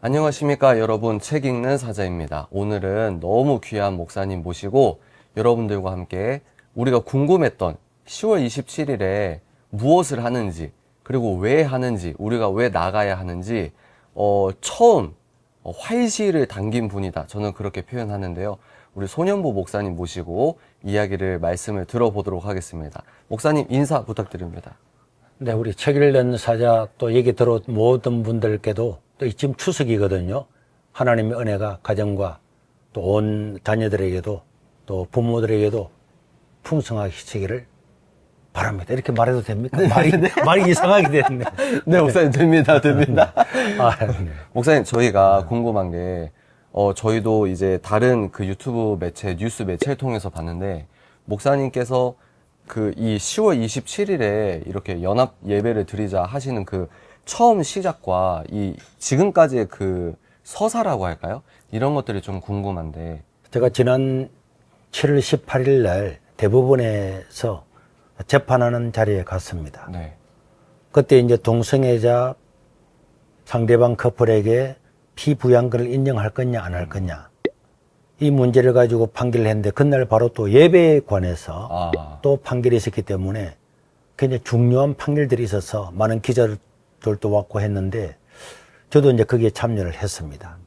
안녕하십니까 여러분, 책 읽는 사자입니다. 오늘은 너무 귀한 목사님 모시고 여러분들과 함께 우리가 궁금했던 10월 27일에 무엇을 하는지, 그리고 왜 하는지, 우리가 왜 나가야 하는지 처음 활시를 당긴 분이다, 저는 그렇게 표현하는데요. 우리 소년부 목사님 모시고 이야기를, 말씀을 들어보도록 하겠습니다. 목사님 인사 부탁드립니다. 네, 우리 책 읽는 사자 또 얘기 들어 모든 분들께도 또 지금 추석이거든요. 하나님의 은혜가 가정과 또 온 자녀들에게도 또 부모들에게도 풍성하시기를 바랍니다. 이렇게 말해도 됩니까? 말이 이상하게 됐네. 네, 목사님 됩니다. 네. 목사님, 저희가 궁금한 게 저희도 이제 다른 그 유튜브 매체, 뉴스 매체를 통해서 봤는데, 목사님께서 그 이 10월 27일에 이렇게 연합 예배를 드리자 하시는 그 처음 시작과 이 지금까지의 그 서사라고 할까요? 이런 것들이 좀 궁금한데. 제가 지난 7월 18일 날 대법원에서 재판하는 자리에 갔습니다. 네. 그때 이제 동성애자 상대방 커플에게 피부양권을 인정할 거냐 안 할 거냐, 이 문제를 가지고 판결을 했는데, 그날 바로 또 예배에 관해서 또 판결이 있었기 때문에 굉장히 중요한 판결들이 있어서 많은 기자들도 왔고 했는데, 저도 이제 거기에 참여를 했습니다.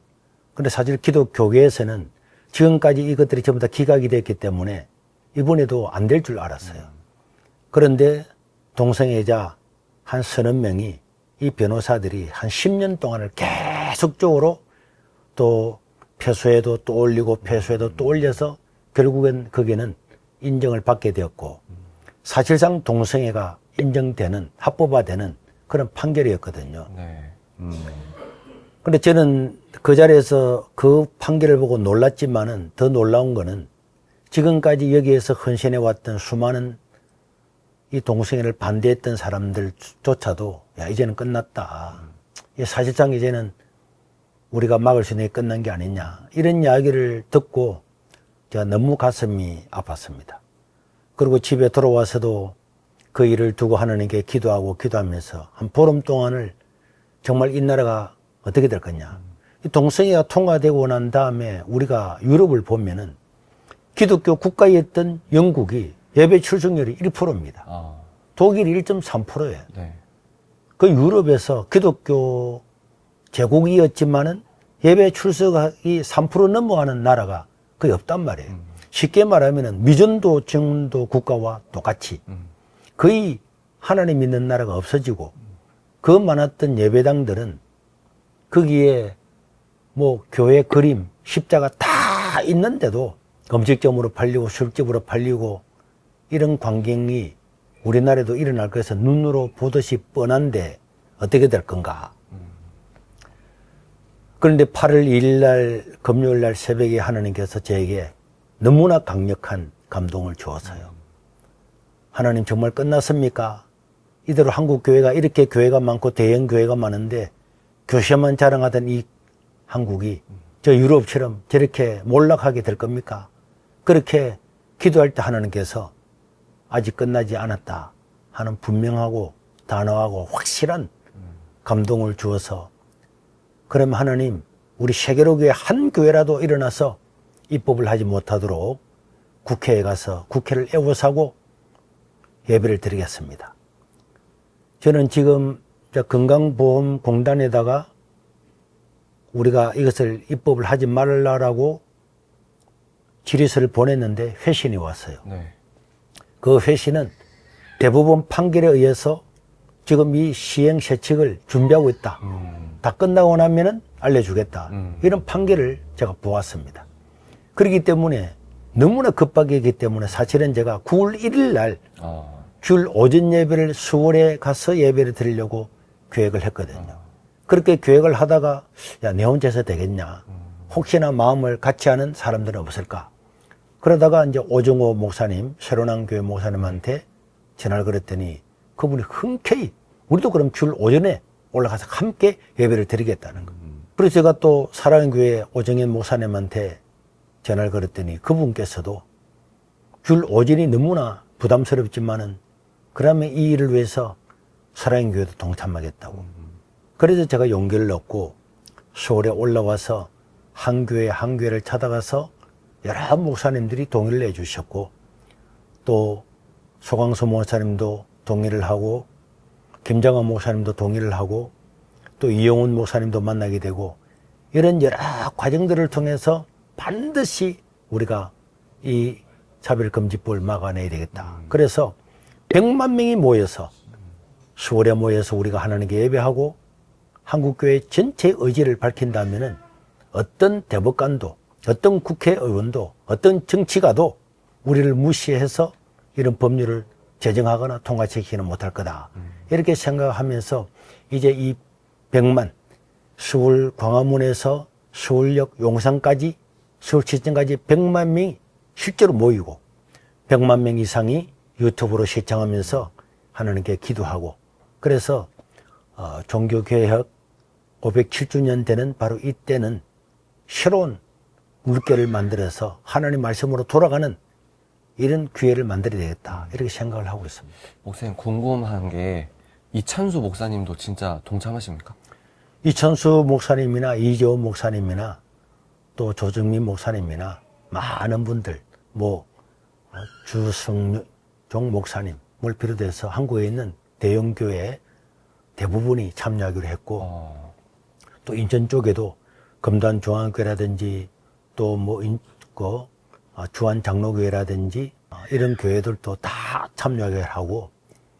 근데 사실 기독교계에서는 지금까지 이것들이 전부 다 기각이 됐기 때문에 이번에도 안 될 줄 알았어요. 그런데 동성애자 한 서너 명이, 이 변호사들이 한 10년 동안을 계속적으로 또 패소해도 또 올리고 패소해도 또 올려서 결국엔 거기는 인정을 받게 되었고, 사실상 동성애가 인정되는, 합법화되는 그런 판결이었거든요. 네. 근데 저는 그 자리에서 그 판결을 보고 놀랐지만은, 더 놀라운 거는 지금까지 여기에서 헌신해왔던 수많은 이 동성애를 반대했던 사람들조차도 야, 이제는 끝났다. 사실상 이제는 우리가 막을 수 있는 게 끝난 게 아니냐, 이런 이야기를 듣고 제가 너무 가슴이 아팠습니다. 그리고 집에 돌아와서도 그 일을 두고 하나님께 기도하면서 한 보름 동안을 정말 이 나라가 어떻게 될 거냐. 이 동성애가 통과되고 난 다음에 우리가 유럽을 보면은 기독교 국가였던 영국이 예배 출석률이 1%입니다. 독일이 1.3%예요. 네. 그 유럽에서 기독교 제국이었지만은 예배 출석이 3% 넘어가는 나라가 거의 없단 말이에요. 쉽게 말하면은 미전도 정도 국가와 똑같이 거의 하나님 믿는 나라가 없어지고, 그 많았던 예배당들은 거기에 뭐 교회 그림, 십자가 다 있는데도 음식점으로 팔리고 술집으로 팔리고, 이런 광경이 우리나라에도 일어날 것에서 눈으로 보듯이 뻔한데 어떻게 될 건가. 그런데 8월 2일 날 금요일 날 새벽에 하나님께서 저에게 너무나 강력한 감동을 주었어요. 하나님, 정말 끝났습니까? 이대로 한국 교회가 이렇게 교회가 많고 대형 교회가 많은데 교회만 자랑하던 이 한국이 저 유럽처럼 저렇게 몰락하게 될 겁니까? 그렇게 기도할 때 하나님께서 아직 끝나지 않았다 하는 분명하고 단호하고 확실한 감동을 주어서, 그럼 하나님, 우리 세계로교회 한 교회라도 일어나서 입법을 하지 못하도록 국회에 가서 국회를 애워싸고 예배를 드리겠습니다. 저는 지금 건강보험공단에다가 우리가 이것을 입법을 하지 말라라고 질의서를 보냈는데 회신이 왔어요. 네. 그 회신은 대법원 판결에 의해서 지금 이 시행세칙을 준비하고 있다. 다 끝나고 나면은 알려주겠다. 이런 판결을 제가 보았습니다. 그렇기 때문에 너무나 급하기 때문에 사실은 제가 9월 1일 날 주일 오전 예배를 수월에 가서 예배를 드리려고 계획을 했거든요. 그렇게 계획을 하다가 야, 내 혼자서 되겠냐. 혹시나 마음을 같이 하는 사람들은 없을까. 그러다가 이제 오정호 목사님, 새로난 교회 목사님한테 전화를 걸었더니 그분이 흔쾌히 우리도 그럼 주일 오전에 올라가서 함께 예배를 드리겠다는 거. 그래서 제가 또 사랑의 교회 오정현 목사님한테 전화를 걸었더니 그분께서도 주일 오전이 너무나 부담스럽지만은 그러면 이 일을 위해서 사랑의 교회도 동참하겠다고. 그래서 제가 용기를 얻고 서울에 올라와서 한 교회 한 교회를 찾아가서 여러 목사님들이 동의를 해주셨고, 또 소광수 목사님도 동의를 하고, 김장환 목사님도 동의를 하고, 또 이영훈 목사님도 만나게 되고, 이런 여러 과정들을 통해서 반드시 우리가 이 차별금지법을 막아내야 되겠다. 그래서 100만 명이 모여서 서울에 모여서 우리가 하나님께 예배하고 한국교회 전체의 의지를 밝힌다면은 어떤 대법관도, 어떤 국회의원도, 어떤 정치가도 우리를 무시해서 이런 법률을 제정하거나 통과시키지는 못할 거다. 이렇게 생각하면서 이제 이 100만, 서울 광화문에서 서울역 용산까지, 서울시청까지 100만 명이 실제로 모이고 100만 명 이상이 유튜브로 시청하면서 하나님께 기도하고, 그래서 종교개혁 507주년 되는 바로 이때는 새로운 물결을 만들어서 하나님 말씀으로 돌아가는 이런 기회를 만들어야 되겠다, 이렇게 생각을 하고 있습니다. 목사님, 궁금한 게 이찬수 목사님도 진짜 동참하십니까? 이천수 목사님이나 이재원 목사님이나 또 조정민 목사님이나 많은 분들, 주성종 목사님을 비롯해서 한국에 있는 대형 교회 대부분이 참여하기로 했고, 또 인천 쪽에도 금단중앙교회라든지 또 주한 장로교회라든지 이런 교회들도 다 참여하게 하고,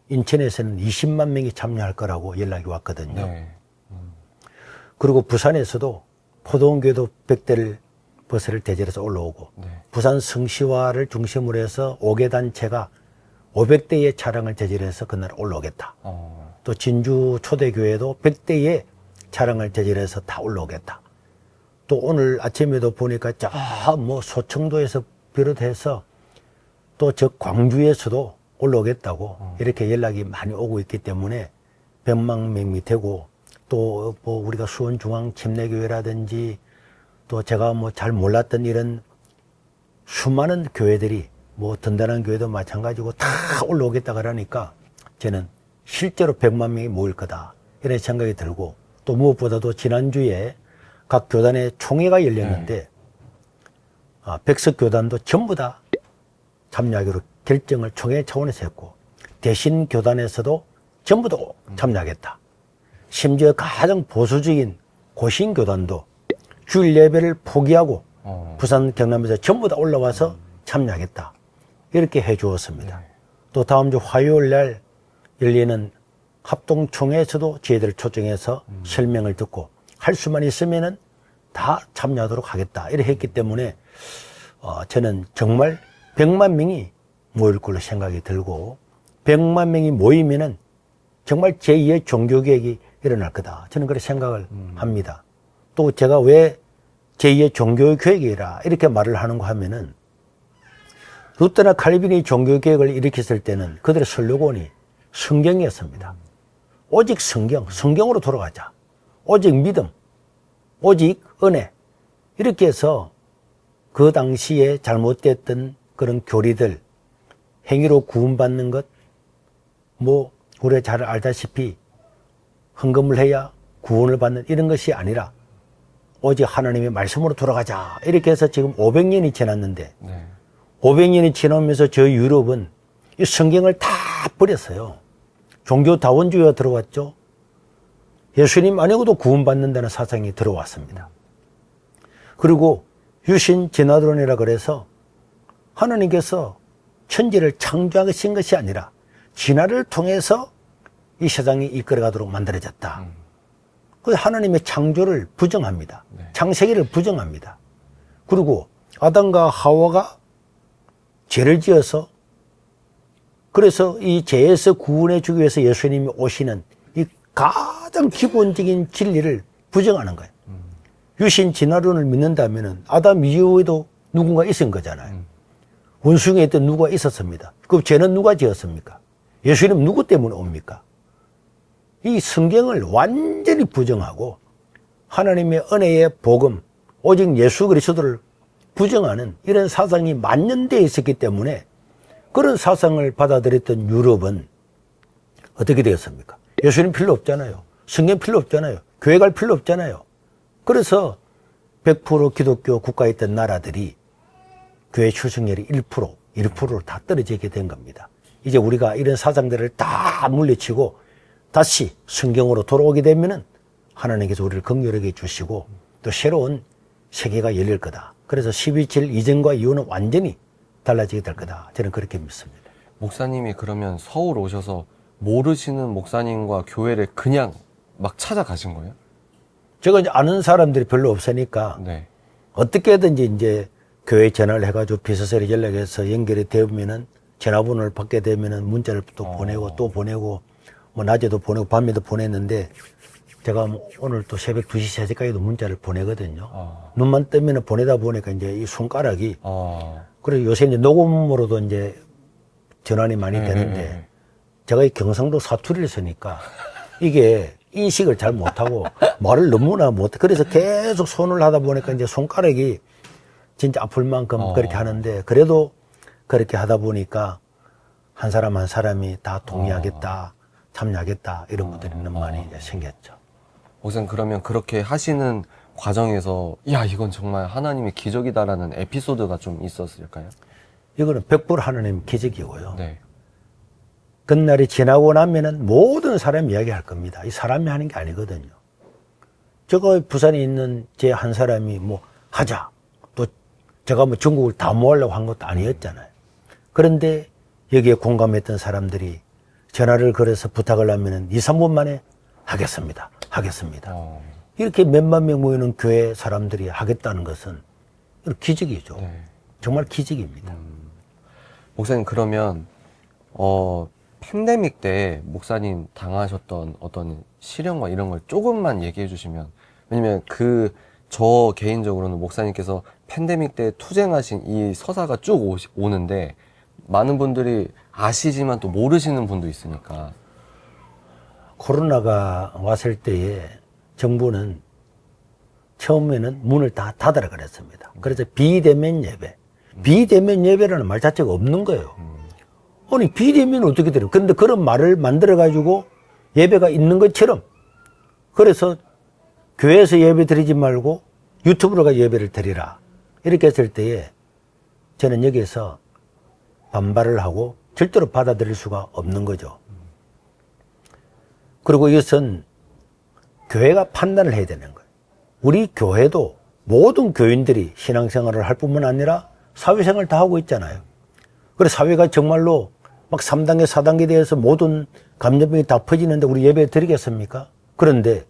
인천에서는 20만 명이 참여할 거라고 연락이 왔거든요. 네. 그리고 부산에서도 포도원교회도 100대를 버스를 대절해서 올라오고, 네. 부산 성시화를 중심으로 해서 5개 단체가 500대의 차량을 제절해서 그날 올라오겠다. 또 진주 초대교회도 100대의 차량을 제절해서 다 올라오겠다. 또 오늘 아침에도 보니까 소청도에서 비롯해서 또 저 광주에서도 올라오겠다고 이렇게 연락이 많이 오고 있기 때문에 100만 명이 되고, 또 우리가 수원중앙 침례교회라든지 또 제가 잘 몰랐던 이런 수많은 교회들이 든단한 교회도 마찬가지고 다 올라오겠다 그러니까 저는 실제로 100만 명이 모일 거다, 이런 생각이 들고, 또 무엇보다도 지난주에 각 교단의 총회가 열렸는데 백석교단도 전부 다 참여하기로 결정을 총회 차원에서 했고, 대신교단에서도 전부 다 참여하겠다. 심지어 가장 보수적인 고신교단도 주일 예배를 포기하고 부산 경남에서 전부 다 올라와서 참여하겠다, 이렇게 해 주었습니다. 또 다음 주 화요일 날 열리는 합동총회에서도 저희들을 초청해서 설명을 듣고 할 수만 있으면은 다 참여하도록 하겠다, 이렇게 했기 때문에 저는 정말 100만 명이 모일 걸로 생각이 들고, 100만 명이 모이면은 정말 제2의 종교개혁이 일어날 거다, 저는 그렇게 생각을 합니다. 또 제가 왜 제2의 종교개혁이라 이렇게 말을 하는가 하면은, 루터나 칼빈이 종교개혁을 일으켰을 때는 그들의 슬로건이 성경이었습니다. 오직 성경으로 돌아가자. 오직 믿음, 오직 은혜. 이렇게 해서 그 당시에 잘못됐던 그런 교리들, 행위로 구원받는 것, 우리가 잘 알다시피 헌금을 해야 구원을 받는 이런 것이 아니라 오직 하나님의 말씀으로 돌아가자, 이렇게 해서 지금 500년이 지났는데, 500년이 지나면서 저 유럽은 이 성경을 다 버렸어요. 종교 다원주의가 들어왔죠. 예수님 아니고도 구원받는다는 사상이 들어왔습니다. 그리고 유신 진화론이라 그래서 하나님께서 천지를 창조하신 것이 아니라 진화를 통해서 이 세상이 이끌어가도록 만들어졌다. 그 하나님의 창조를 부정합니다. 창세기를 부정합니다. 그리고 아담과 하와가 죄를 지어서, 그래서 이 죄에서 구원해 주기 위해서 예수님이 오시는 이 가장 기본적인 진리를 부정하는 거예요. 유신 진화론을 믿는다면 아담 이후에도 누군가 있은 거잖아요. 원숭이에 때 누가 있었습니다. 그럼 죄는 누가 지었습니까? 예수님 누구 때문에 옵니까? 이 성경을 완전히 부정하고 하나님의 은혜의 복음, 오직 예수 그리스도를 부정하는 이런 사상이 만연되어 있었기 때문에 그런 사상을 받아들였던 유럽은 어떻게 되었습니까? 예수님 필요 없잖아요. 성경 필요 없잖아요. 교회 갈 필요 없잖아요. 그래서 100% 기독교 국가였던 나라들이 교회 출석률이 1%로 다 떨어지게 된 겁니다. 이제 우리가 이런 사상들을 다 물리치고 다시 성경으로 돌아오게 되면은 하나님께서 우리를 긍휼하게 해주시고 또 새로운 세계가 열릴 거다. 그래서 12.7 이전과 이후는 완전히 달라지게 될 거다. 저는 그렇게 믿습니다. 목사님이 그러면 서울 오셔서 모르시는 목사님과 교회를 그냥 막 찾아가신 거예요? 제가 이제 아는 사람들이 별로 없으니까 네. 어떻게든지 이제 교회 전화를 해가지고 비서실에 연락해서 연결이 되면은 전화번호를 받게 되면은 문자를 또 보내고 또 보내고 뭐 낮에도 보내고 밤에도 보냈는데 제가 뭐 오늘 또 새벽 2시, 3시까지도 문자를 보내거든요. 눈만 뜨면은 보내다 보니까 이제 이 손가락이 그리고 요새 이제 녹음으로도 이제 전환이 많이 되는데 제가 이 경상도 사투리를 쓰니까 이게 인식을 잘 못하고 말을 너무나 못해. 그래서 계속 손을 하다 보니까 이제 손가락이 진짜 아플 만큼 그렇게 하는데 그래도 그렇게 하다 보니까 한 사람 한 사람이 다 동의하겠다, 참여하겠다 이런 분들이 너무 많이 이제 생겼죠. 목사님 그러면 그렇게 하시는 과정에서 야 이건 정말 하나님의 기적이다라는 에피소드가 좀 있었을까요? 이거는 100% 하나님 기적이고요. 네. 그날이 지나고 나면은 모든 사람이 이야기할 겁니다. 이 사람이 하는 게 아니거든요. 제가 부산에 있는 제 한 사람이 뭐 하자. 또 제가 뭐 전국을 다 모으려고 한 것도 아니었잖아요. 그런데 여기에 공감했던 사람들이 전화를 걸어서 부탁을 하면은 2, 3분 만에 하겠습니다. 이렇게 몇만 명 모이는 교회 사람들이 하겠다는 것은 기적이죠. 네. 정말 기적입니다. 목사님 그러면 팬데믹 때 목사님 당하셨던 어떤 시련과 이런 걸 조금만 얘기해 주시면 왜냐면 저 개인적으로는 목사님께서 팬데믹 때 투쟁하신 이 서사가 쭉 오는데 많은 분들이 아시지만 또 모르시는 분도 있으니까 코로나가 왔을 때에 정부는 처음에는 문을 다 닫으라 그랬습니다. 그래서 비대면 예배. 비대면 예배라는 말 자체가 없는 거예요. 아니, 비대면은 어떻게 돼요? 근데 그런 말을 만들어가지고 예배가 있는 것처럼 그래서 교회에서 예배 드리지 말고 유튜브로 가 예배를 드리라. 이렇게 했을 때에 저는 여기에서 반발을 하고 절대로 받아들일 수가 없는 거죠. 그리고 이것은 교회가 판단을 해야 되는 거예요. 우리 교회도 모든 교인들이 신앙생활을 할 뿐만 아니라 사회생활을 다 하고 있잖아요. 그래서 사회가 정말로 막 3단계, 4단계 되어서 모든 감염병이 다 퍼지는데 우리 예배 드리겠습니까? 그런데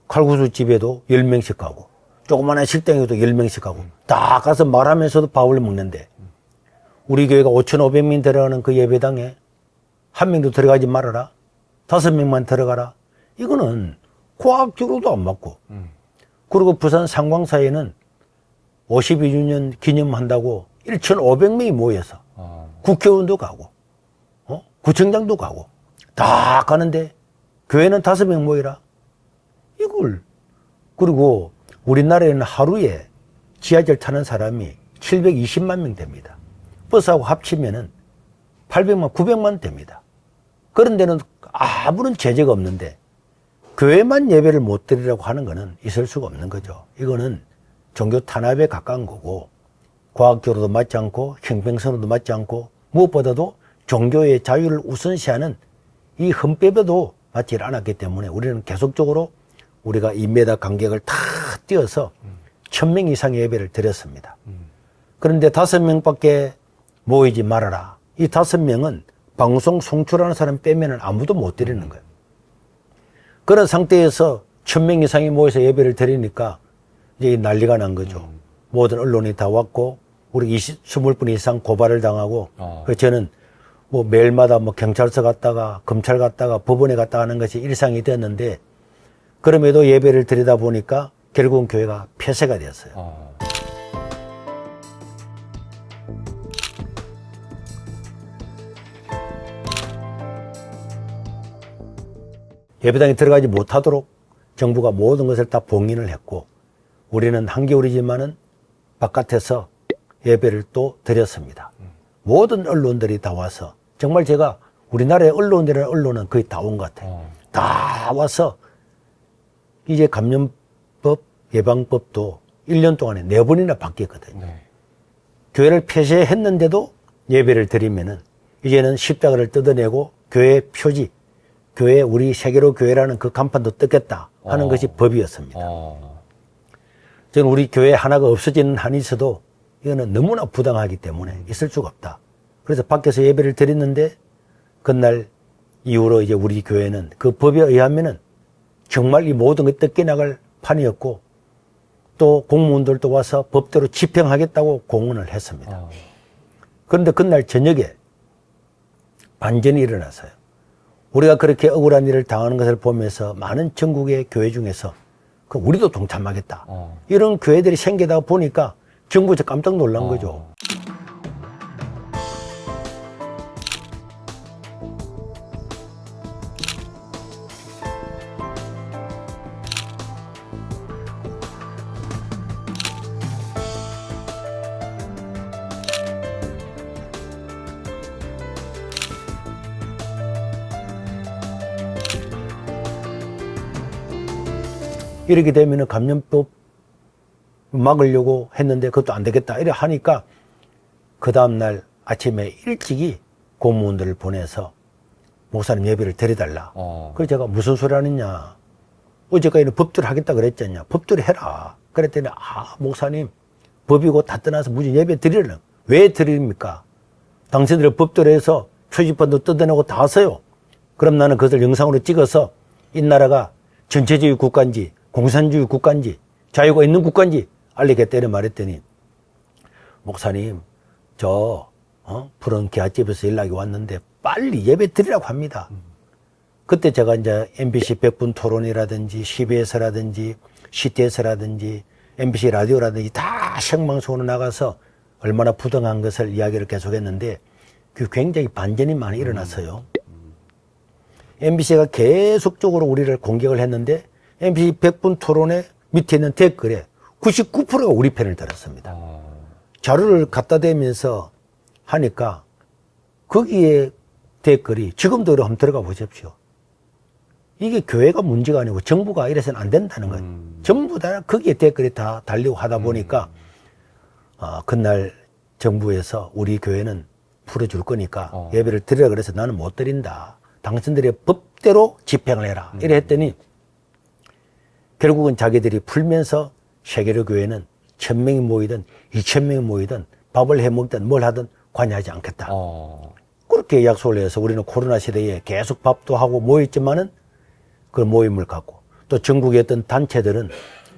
칼국수 집에도 10명씩 가고 조그마한 식당에도 10명씩 가고 다 가서 말하면서도 밥을 먹는데 우리 교회가 5,500명 들어가는 그 예배당에 한 명도 들어가지 말아라. 5명만 들어가라. 이거는 과학적으로도 안 맞고. 그리고 부산 상광사에는 52주년 기념한다고 1,500명이 모여서 국회의원도 가고, 구청장도 가고, 다 가는데 교회는 5명 모이라. 이걸. 그리고 우리나라에는 하루에 지하철 타는 사람이 720만 명 됩니다. 버스하고 합치면은 800만, 900만 됩니다. 그런 데는 아무런 제재가 없는데 교회만 예배를 못 드리라고 하는 거는 있을 수가 없는 거죠. 이거는 종교 탄압에 가까운 거고 과학적으로도 맞지 않고 형평성으로도 맞지 않고 무엇보다도 종교의 자유를 우선시하는 이 헌법에도 맞지 않았기 때문에 우리는 계속적으로 우리가 2m 간격을 다 띄어서 1,000명 이상의 예배를 드렸습니다. 그런데 5명밖에 모이지 말아라. 이 5명은 방송 송출하는 사람 빼면은 아무도 못 드리는 거예요. 그런 상태에서 1,000명 이상이 모여서 예배를 드리니까 이제 난리가 난 거죠. 모든 언론이 다 왔고 우리 20분 이상 고발을 당하고 그래서 저는 뭐 매일마다 뭐 경찰서 갔다가 검찰 갔다가 법원에 갔다 하는 것이 일상이 됐는데 그럼에도 예배를 드리다 보니까 결국은 교회가 폐쇄가 되었어요. 예배당에 들어가지 못하도록 정부가 모든 것을 다 봉인을 했고 우리는 한겨울이지만은 바깥에서 예배를 또 드렸습니다. 모든 언론들이 다 와서 정말 제가 우리나라의 언론이라는 언론은 거의 다 온 것 같아요. 다 와서 이제 감염법 예방법도 1년 동안에 4번이나 바뀌었거든요. 네. 교회를 폐쇄했는데도 예배를 드리면은 이제는 십자가를 뜯어내고 교회 표지, 교회 우리 세계로 교회라는 그 간판도 뜯겠다 하는 것이 법이었습니다. 저는 우리 교회 하나가 없어지는 한이 있어도 이거는 너무나 부당하기 때문에 있을 수가 없다. 그래서 밖에서 예배를 드렸는데 그날 이후로 이제 우리 교회는 그 법에 의하면은 정말 이 모든 것 뜯겨나갈 판이었고 또 공무원들도 와서 법대로 집행하겠다고 공언을 했습니다. 그런데 그날 저녁에 반전이 일어났어요. 우리가 그렇게 억울한 일을 당하는 것을 보면서 많은 전국의 교회 중에서 그 우리도 동참하겠다. 이런 교회들이 생기다 보니까 정부에서 깜짝 놀란 거죠. 이렇게 되면은 감염법 막으려고 했는데 그것도 안 되겠다. 이래 하니까 그 다음날 아침에 일찍이 공무원들을 보내서 목사님 예배를 드려달라. 그래서 제가 무슨 소리 하느냐. 어제까지는 법대로 하겠다 그랬잖냐. 법대로 해라. 그랬더니 목사님 법이고 다 떠나서 무슨 예배 드리려는 왜 드립니까? 당신들이 법대로 해서 표지판도 뜯어내고 다 하세요. 그럼 나는 그것을 영상으로 찍어서 이 나라가 전체주의 국가인지 공산주의 국가인지 자유가 있는 국가인지 알리겠다 이렇게 말했더니 목사님 푸른 기아집에서 연락이 왔는데 빨리 예배 드리라고 합니다. 그때 제가 이제 MBC 100분 토론이라든지 CBS라든지 CTS라든지 MBC 라디오라든지 다 생방송으로 나가서 얼마나 부당한 것을 이야기를 계속했는데 그 굉장히 반전이 많이 일어났어요. MBC가 계속적으로 우리를 공격을 했는데 MBC 100분 토론의 밑에 있는 댓글에 99%가 우리 편을 들었습니다. 자료를 갖다 대면서 하니까 거기에 댓글이 지금도 한번 들어가 보십시오. 이게 교회가 문제가 아니고 정부가 이래서는 안 된다는 거예요. 전부 다 거기에 댓글이 다 달리고 하다 보니까 그날 정부에서 우리 교회는 풀어줄 거니까 예배를 드리라 그래서 나는 못 드린다. 당신들의 법대로 집행을 해라. 이래 했더니 결국은 자기들이 풀면서 세계로 교회는 1000명이 모이든 2000명이 모이든 밥을 해먹든 뭘 하든 관여하지 않겠다. 그렇게 약속을 해서 우리는 코로나 시대에 계속 밥도 하고 모였지만은 그 모임을 갖고 또 전국의 어떤 단체들은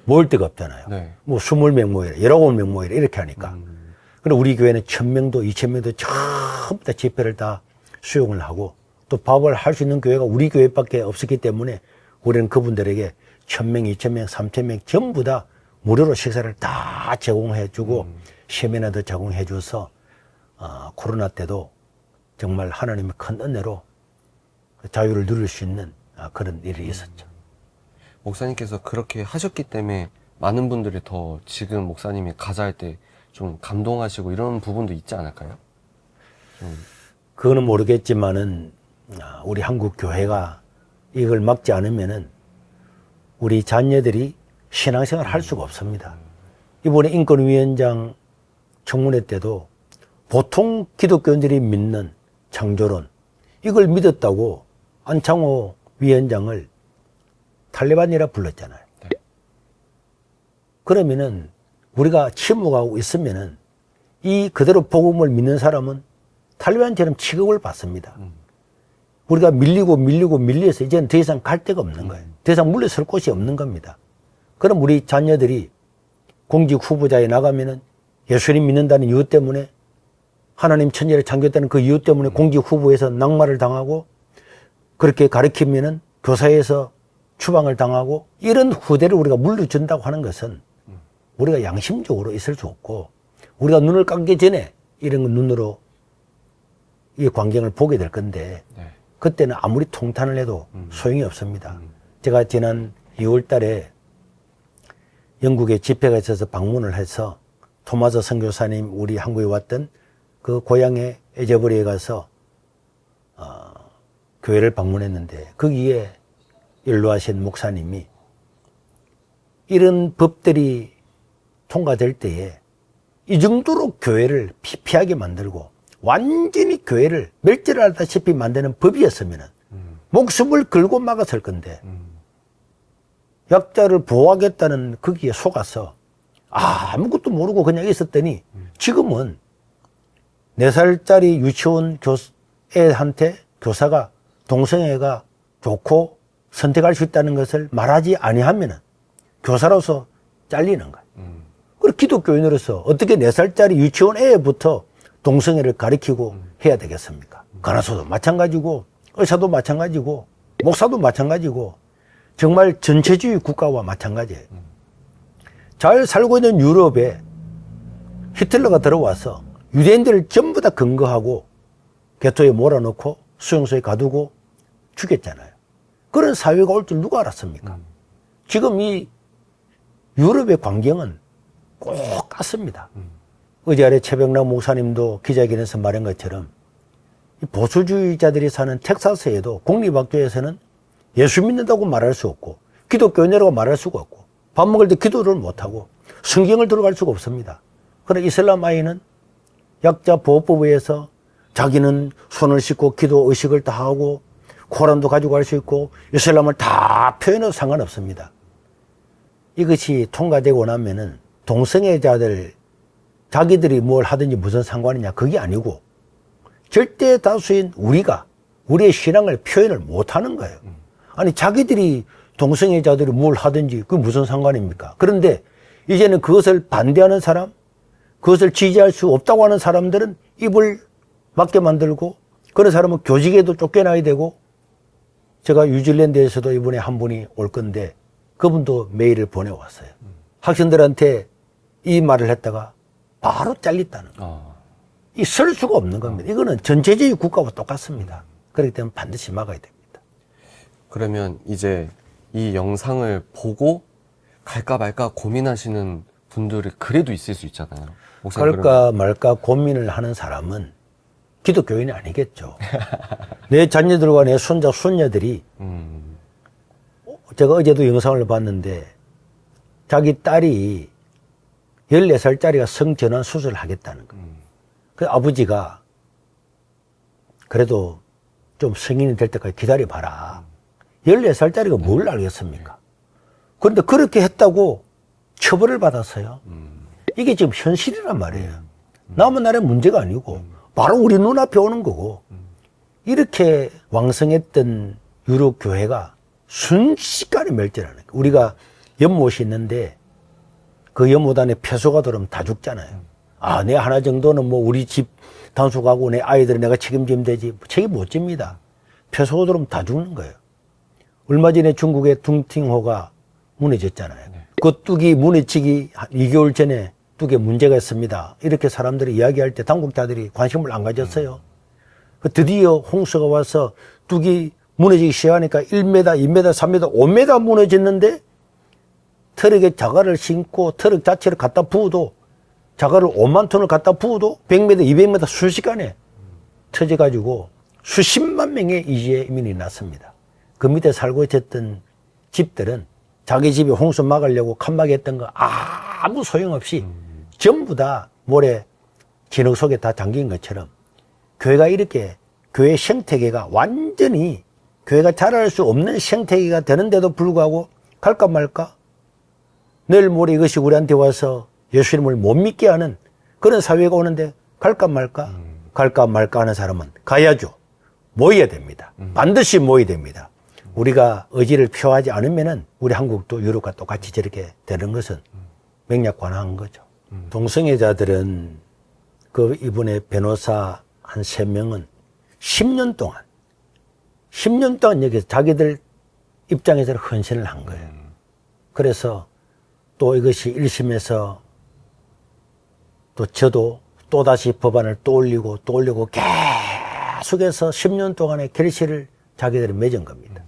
모일 데가 없잖아요. 네. 뭐 20명 모이라, 19명 모이라 이렇게 하니까. 그리고 우리 교회는 1000명도 2000명도 전부 다 집회를 다 수용을 하고 또 밥을 할 수 있는 교회가 우리 교회밖에 없었기 때문에 우리는 그분들에게 1000명, 2000명, 3000명 전부 다 무료로 식사를 다 제공해주고 세미나도 제공해줘서 코로나 때도 정말 하나님의 큰 은혜로 자유를 누릴 수 있는 그런 일이 있었죠. 목사님께서 그렇게 하셨기 때문에 많은 분들이 더 지금 목사님이 가자 할 때 좀 감동하시고 이런 부분도 있지 않을까요? 그거는 모르겠지만은 우리 한국 교회가 이걸 막지 않으면은 우리 자녀들이 신앙생활 할 수가 없습니다. 이번에 인권위원장 청문회 때도 보통 기독교인들이 믿는 창조론 이걸 믿었다고 안창호 위원장을 탈레반이라 불렀잖아요. 네. 그러면은 우리가 침묵하고 있으면은 이 그대로 복음을 믿는 사람은 탈레반처럼 취급을 받습니다. 우리가 밀려서 이제는 더 이상 갈 데가 없는 거예요. 더 이상 물러설 곳이 없는 겁니다. 그럼 우리 자녀들이 공직 후보자에 나가면은 예수님 믿는다는 이유 때문에 하나님 천지를 창조했다는 그 이유 때문에 공직 후보에서 낙마를 당하고 그렇게 가르치면은 교사에서 추방을 당하고 이런 후대를 우리가 물려준다고 하는 것은 우리가 양심적으로 있을 수 없고 우리가 눈을 감기 전에 이런 눈으로 이 광경을 보게 될 건데 네. 그때는 아무리 통탄을 해도 소용이 없습니다. 제가 지난 2월 달에 영국에 집회가 있어서 방문을 해서 토마스 선교사님 우리 한국에 왔던 그 고향의 에제버리에 가서 교회를 방문했는데 거기에 연로하신 목사님이 이런 법들이 통과될 때에 이 정도로 교회를 피폐하게 만들고 완전히 교회를 멸절하다시피 만드는 법이었으면 목숨을 걸고 막았을 건데 약자를 보호하겠다는 거기에 속아서 아무것도 모르고 그냥 있었더니 지금은 4살짜리 유치원 애한테 교사가 동성애가 좋고 선택할 수 있다는 것을 말하지 아니하면 교사로서 잘리는 거예요. 그리고 기독교인으로서 어떻게 4살짜리 유치원 애부터 동성애를 가르치고 해야 되겠습니까? 간호사도 마찬가지고 의사도 마찬가지고 목사도 마찬가지고 정말 전체주의 국가와 마찬가지예요. 잘 살고 있는 유럽에 히틀러가 들어와서 유대인들을 전부 다 근거하고 개토에 몰아넣고 수용소에 가두고 죽였잖아요. 그런 사회가 올 줄 누가 알았습니까? 지금 이 유럽의 광경은 꼭 같습니다. 어제 아래 최병락 목사님도 기자회견에서 말한 것처럼 이 보수주의자들이 사는 텍사스에도 공립학교에서는 예수 믿는다고 말할 수 없고 기독교인이라고 말할 수가 없고 밥 먹을 때 기도를 못하고 성경을 들어갈 수가 없습니다. 그러나 이슬람 아이는 약자 보호법에 의해서 자기는 손을 씻고 기도 의식을 다 하고 코란도 가지고 갈 수 있고 이슬람을 다 표현해도 상관없습니다. 이것이 통과되고 나면은 동성애자들 자기들이 뭘 하든지 무슨 상관이냐 그게 아니고 절대 다수인 우리가 우리의 신앙을 표현을 못하는 거예요. 아니 자기들이 동성애자들이 뭘 하든지 그게 무슨 상관입니까? 그런데 이제는 그것을 반대하는 사람, 그것을 지지할 수 없다고 하는 사람들은 입을 막게 만들고 그런 사람은 교직에도 쫓겨나야 되고 제가 뉴질랜드에서도 이번에 한 분이 올 건데 그분도 메일을 보내왔어요. 학생들한테 이 말을 했다가 바로 잘렸다는 거예요. 이 설 수가 없는 겁니다. 이거는 전체주의 국가와 똑같습니다. 그렇기 때문에 반드시 막아야 됩니다. 그러면 이제 이 영상을 보고 갈까 말까 고민하시는 분들이 그래도 있을 수 있잖아요. 목사님, 갈까 말까 고민을 하는 사람은 기독교인이 아니겠죠. 내 자녀들과 내 손자, 손녀들이 제가 어제도 영상을 봤는데 자기 딸이 14살짜리가 성전환 수술을 하겠다는 거예요. 그 아버지가 그래도 좀 성인이 될 때까지 기다려봐라. 14살짜리가 뭘 알겠습니까? 그런데 그렇게 했다고 처벌을 받았어요. 이게 지금 현실이란 말이에요. 남은 나라의 문제가 아니고 바로 우리 눈앞에 오는 거고 이렇게 왕성했던 유럽 교회가 순식간에 멸절하는 거예요. 우리가 연못이 있는데 그 연못 안에 폐소가 들어오면 다 죽잖아요. 아, 내 하나 정도는 뭐 우리 집 단속하고 내 아이들은 내가 책임지면 되지. 책임 못 집니다. 폐소가 들어오면 다 죽는 거예요. 얼마 전에 중국의 둥팅호가 무너졌잖아요. 그 뚝이 무너지기 2개월 전에 뚝에 문제가 있습니다. 이렇게 사람들이 이야기할 때 당국자들이 관심을 안 가졌어요. 드디어 홍수가 와서 뚝이 무너지기 시작하니까 1m, 2m, 3m, 5m 무너졌는데 트럭에 자갈을 싣고 트럭 자체를 갖다 부어도 자갈을 5만 톤을 갖다 부어도 100m, 200m 순식간에 터져가지고 수십만 명의 이주의 이민이 났습니다. 그 밑에 살고 있었던 집들은 자기 집이 홍수 막으려고 칸막이 했던 거 아무 소용없이 전부 다 모래 진흙 속에 다 잠긴 것처럼 교회가 이렇게 교회 생태계가 완전히 교회가 자랄 수 없는 생태계가 되는데도 불구하고 갈까 말까 내일 모레 이것이 우리한테 와서 예수님을 못 믿게 하는 그런 사회가 오는데 갈까 말까 갈까 말까 하는 사람은 가야죠. 모여야 됩니다. 반드시 모여야 됩니다. 우리가 의지를 표하지 않으면은 우리 한국도 유럽과 똑같이 저렇게 되는 것은 맹약관화한 거죠. 동성애자들은 그 이번에 변호사 한 3명은 10년 동안 여기서 자기들 입장에서 헌신을 한 거예요. 그래서 또 이것이 1심에서 또 저도 또다시 법안을 또 올리고 계속해서 10년 동안의 결실을 자기들이 맺은 겁니다.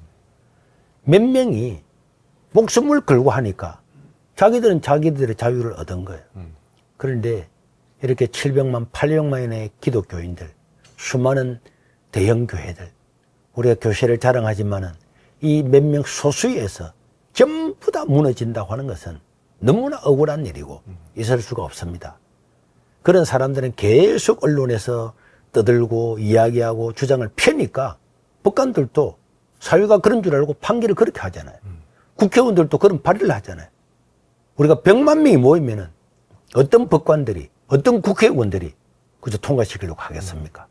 몇 명이 목숨을 걸고 하니까 자기들은 자기들의 자유를 얻은 거예요. 그런데 이렇게 700만, 800만의 기독교인들, 수많은 대형 교회들, 우리가 교회를 자랑하지만은 이 몇 명 소수에서 전부 다 무너진다고 하는 것은 너무나 억울한 일이고 있을 수가 없습니다. 그런 사람들은 계속 언론에서 떠들고 이야기하고 주장을 펴니까 법관들도 사회가 그런 줄 알고 판결을 그렇게 하잖아요. 국회의원들도 그런 발의를 하잖아요. 우리가 100만 명이 모이면은 어떤 법관들이, 어떤 국회의원들이 그저 통과시키려고 하겠습니까?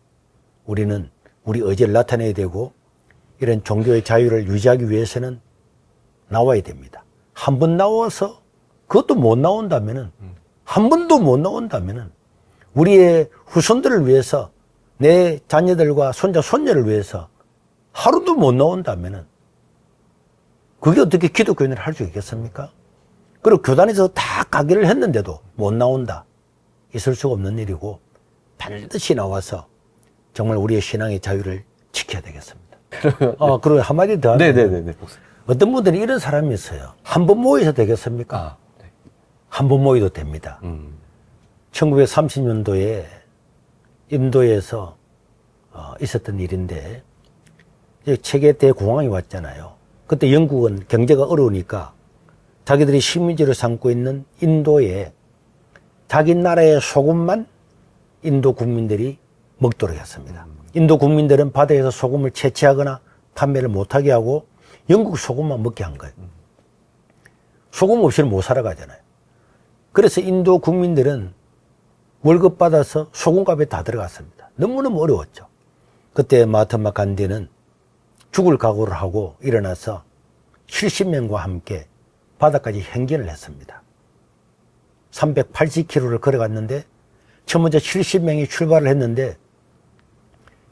우리는 우리 의지를 나타내야 되고 이런 종교의 자유를 유지하기 위해서는 나와야 됩니다. 한 번 나와서 그것도 못 나온다면은, 한 번도 못 나온다면은 우리의 후손들을 위해서, 내 자녀들과 손자, 손녀를 위해서 하루도 못 나온다면은 그게 어떻게 기독교인을 할 수 있겠습니까? 그리고 교단에서 다 가기를 했는데도 못 나온다. 있을 수가 없는 일이고 반드시 나와서 정말 우리의 신앙의 자유를 지켜야 되겠습니다. 그리고 한마디 더 하면 네네네. 어떤 분들이 이런 사람이 있어요. 한 번 모여서 되겠습니까? 네. 한 번 모여도 됩니다. 1930년도에 인도에서 있었던 일인데 세계 대공황이 왔잖아요. 그때 영국은 경제가 어려우니까 자기들이 식민지로 삼고 있는 인도에 자기 나라의 소금만 인도 국민들이 먹도록 했습니다. 인도 국민들은 바다에서 소금을 채취하거나 판매를 못하게 하고 영국 소금만 먹게 한 거예요. 소금 없이는 못 살아가잖아요. 그래서 인도 국민들은 월급 받아서 소금값에 다 들어갔습니다. 너무너무 어려웠죠. 그때 마하트마 간디는 죽을 각오를 하고 일어나서 70명과 함께 바다까지 행진을 했습니다. 380km를 걸어갔는데 처음 먼저 70명이 출발을 했는데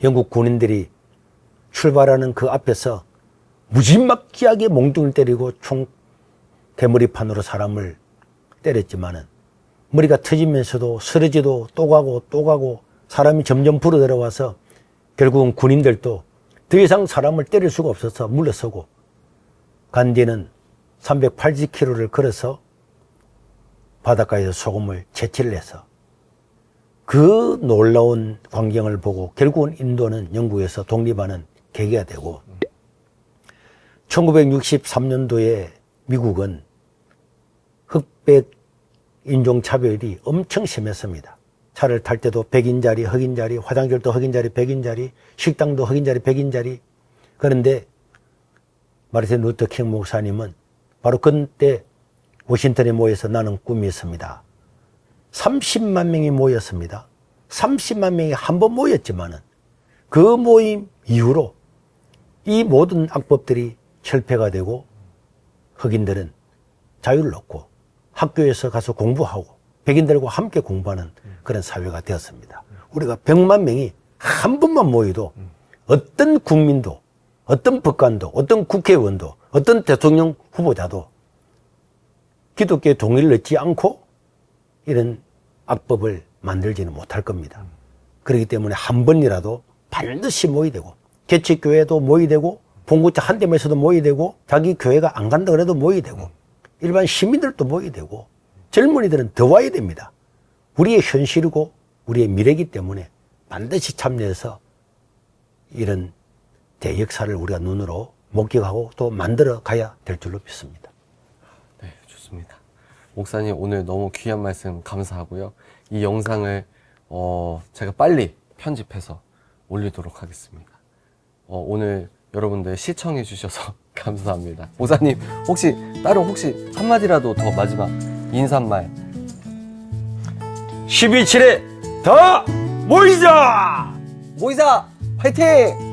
영국 군인들이 출발하는 그 앞에서 무지막지하게 몽둥이를 때리고 총 대머리판으로 사람을 때렸지만은 머리가 터지면서도 쓰러지도 또 가고 또 가고 사람이 점점 불어들어와서 결국은 군인들도 더 이상 사람을 때릴 수가 없어서 물러서고 간디는 380km를 걸어서 바닷가에서 소금을 채취를 해서 그 놀라운 광경을 보고 결국은 인도는 영국에서 독립하는 계기가 되고 1963년도에 미국은 흑백 인종차별이 엄청 심했습니다. 차를 탈 때도 백인 자리, 흑인 자리, 화장실도 흑인 자리, 백인 자리, 식당도 흑인 자리, 백인 자리. 그런데 마르틴 루터 킹 목사님은 바로 그때 워싱턴에 모여서 나는 꿈이 있습니다. 30만 명이 모였습니다. 30만 명이 한 번 모였지만은 그 모임 이후로 이 모든 악법들이 철폐가 되고 흑인들은 자유를 얻고 학교에서 가서 공부하고 백인들과 함께 공부하는 그런 사회가 되었습니다. 우리가 100만 명이 한 번만 모여도 어떤 국민도, 어떤 법관도, 어떤 국회의원도, 어떤 대통령 후보자도 기독교의 동의를 얻지 않고 이런 악법을 만들지는 못할 겁니다. 그렇기 때문에 한 번이라도 반드시 모여야 되고 개척교회도 모여야 되고 봉구차 한대면서도 모여야 되고 자기 교회가 안 간다 그래도 모여야 되고 일반 시민들도 모여야 되고 젊은이들은 더 와야 됩니다. 우리의 현실이고 우리의 미래이기 때문에 반드시 참여해서 이런 대역사를 우리가 눈으로 목격하고 또 만들어 가야 될 줄로 믿습니다. 네, 좋습니다. 목사님 오늘 너무 귀한 말씀 감사하고요. 이 영상을 제가 빨리 편집해서 올리도록 하겠습니다. 오늘 여러분들 시청해 주셔서 감사합니다. 목사님 혹시 따로 한마디라도 더 마지막 인사말 12.7에 더 모이자! 모이자 화이팅!